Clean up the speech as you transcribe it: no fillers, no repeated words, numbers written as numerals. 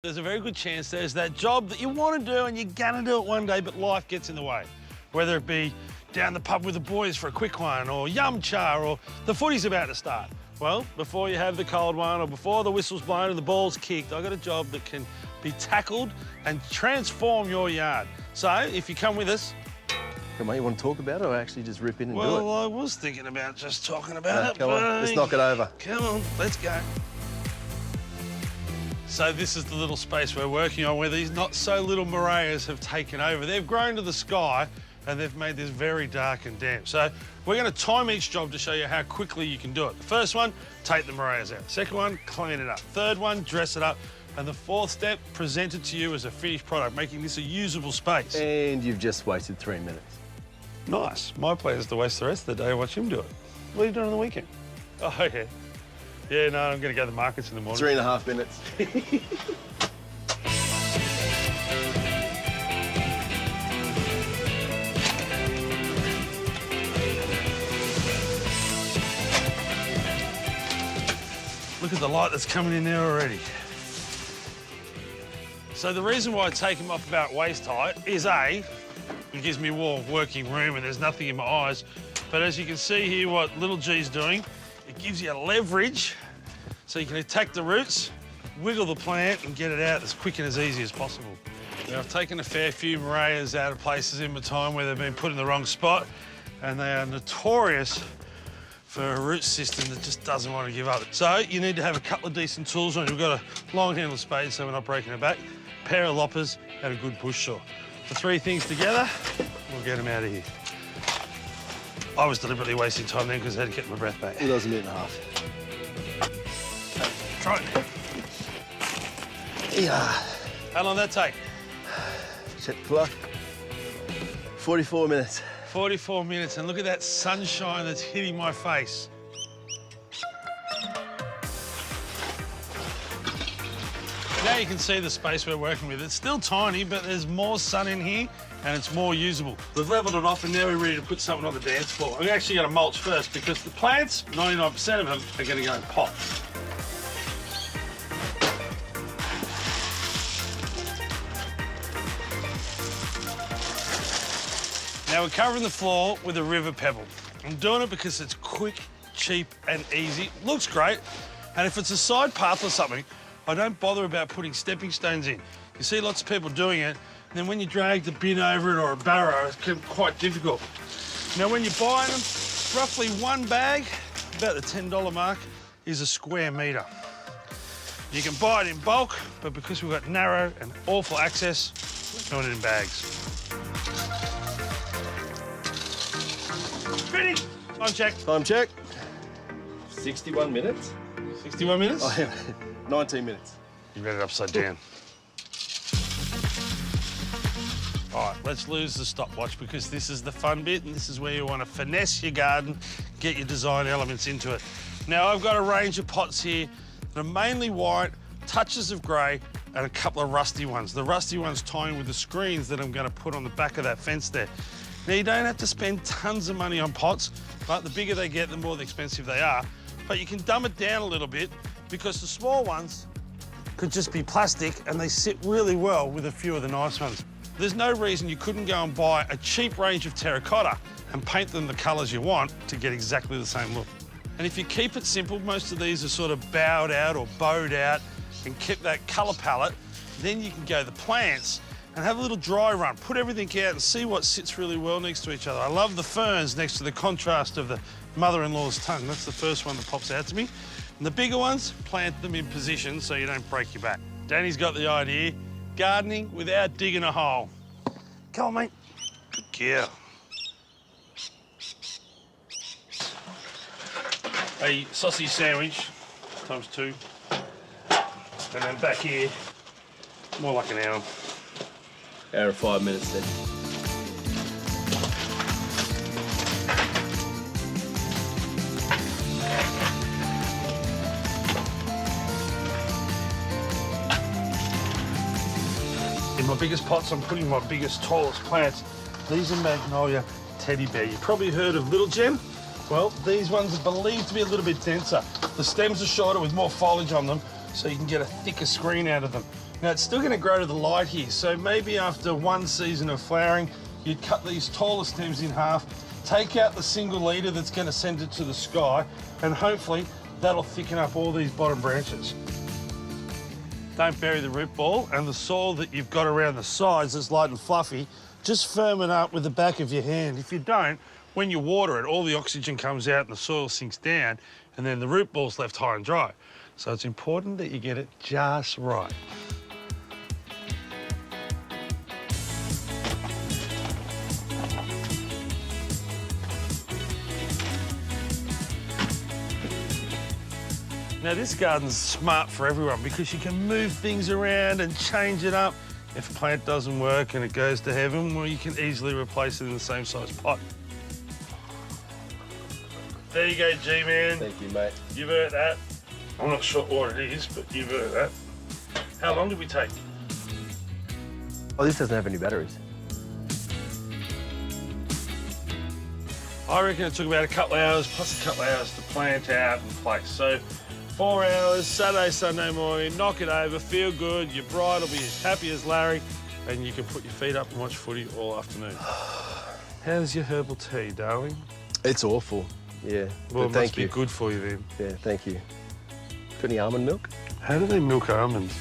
There's a very good chance there's that job that you want to do and you're going to do it one day, but life gets in the way. Whether it be down the pub with the boys for a quick one, or yum cha, or the footy's about to start. Well, before you have the cold one, or before the whistle's blown and the ball's kicked, I've got a job that can be tackled and transform your yard. So, if you come with us... Hey, mate, you want to talk about it or actually just rip in and do it? Well, I was thinking about just talking about it, come on, let's knock it over. Come on, let's go. So this is the little space we're working on where these not-so-little Marias have taken over. They've grown to the sky and they've made this very dark and damp. So we're going to time each job to show you how quickly you can do it. The first one, take the Marias out. Second one, clean it up. Third one, dress it up. And the fourth step, present it to you as a finished product, making this a usable space. And you've just wasted 3 minutes. Nice. My plan is to waste the rest of the day and watch him do it. What are you doing on the weekend? Oh, yeah. Yeah, no, I'm going to go to the markets in the morning. 3.5 minutes. Look at the light that's coming in there already. So the reason why I take them off about waist height is A, it gives me more working room and there's nothing in my eyes. But as you can see here what little G's doing, it gives you leverage so you can attack the roots, wiggle the plant and get it out as quick and as easy as possible. Now, I've taken a fair few Marias out of places in my time where they've been put in the wrong spot and they are notorious for a root system that just doesn't want to give up. So you need to have a couple of decent tools on you. We've got a long-handled spade so we're not breaking it back, a pair of loppers and a good push saw. The three things together, we'll get them out of here. I was deliberately wasting time then because I had to get my breath back. It was a minute and a half. Try it. Yeah. How long did that take? Check the clock. 44 minutes. 44 minutes, and look at that sunshine that's hitting my face. Now you can see the space we're working with. It's still tiny, but there's more sun in here and it's more usable. We've leveled it off and now we're ready to put something on the dance floor. I'm actually going to mulch first because the plants, 99% of them, are going to go in pots. Now we're covering the floor with a river pebble. I'm doing it because it's quick, cheap and easy. Looks great. And if it's a side path or something, I don't bother about putting stepping stones in. You see lots of people doing it, and then when you drag the bin over it or a barrow, it's quite difficult. Now when you're buying them, roughly one bag, about the $10 mark, is a square metre. You can buy it in bulk, but because we've got narrow and awful access, we're doing it in bags. Ready? Time check. Time check. 61 minutes. 61 minutes? Oh, yeah. 19 minutes. You read it upside down. All right, let's lose the stopwatch because this is the fun bit and this is where you want to finesse your garden, get your design elements into it. Now, I've got a range of pots here that are mainly white, touches of grey, and a couple of rusty ones. The rusty ones tying with the screens that I'm going to put on the back of that fence there. Now, you don't have to spend tons of money on pots, but the bigger they get, the more expensive they are. But you can dumb it down a little bit because the small ones could just be plastic and they sit really well with a few of the nice ones. There's no reason you couldn't go and buy a cheap range of terracotta and paint them the colours you want to get exactly the same look. And if you keep it simple, most of these are sort of bowed out or bowed out and keep that colour palette, then you can go the plants and have a little dry run. Put everything out and see what sits really well next to each other. I love the ferns next to the contrast of the mother-in-law's tongue. That's the first one that pops out to me. And the bigger ones, plant them in position so you don't break your back. Danny's got the idea. Gardening without digging a hole. Come on, mate. Good girl. A sausage sandwich, ×2. And then back here, more like an hour. Hour and 5 minutes then. In my biggest pots, I'm putting my biggest, tallest plants. These are magnolia teddy bear. You've probably heard of Little Gem. Well, these ones are believed to be a little bit denser. The stems are shorter with more foliage on them, so you can get a thicker screen out of them. Now it's still going to grow to the light here, so maybe after one season of flowering, you'd cut these taller stems in half, take out the single leader that's going to send it to the sky, and hopefully that'll thicken up all these bottom branches. Don't bury the root ball, and the soil that you've got around the sides that's light and fluffy, just firm it up with the back of your hand. If you don't, when you water it, all the oxygen comes out and the soil sinks down, and then the root ball's left high and dry. So it's important that you get it just right. Now this garden's smart for everyone because you can move things around and change it up. If a plant doesn't work and it goes to heaven, well, you can easily replace it in the same size pot. There you go, G-Man. Thank you, mate. You've earned that. I'm not sure what it is, but you've earned that. How long did we take? Oh, this doesn't have any batteries. I reckon it took about a couple of hours, plus a couple of hours to plant out and place. So 4 hours, Saturday, Sunday morning, knock it over, feel good, your bride will be as happy as Larry, and you can put your feet up and watch footy all afternoon. How's your herbal tea, darling? It's awful. Yeah. Well, it thank must be you. good for you then. Yeah, thank you. Got any almond milk? How do they milk almonds?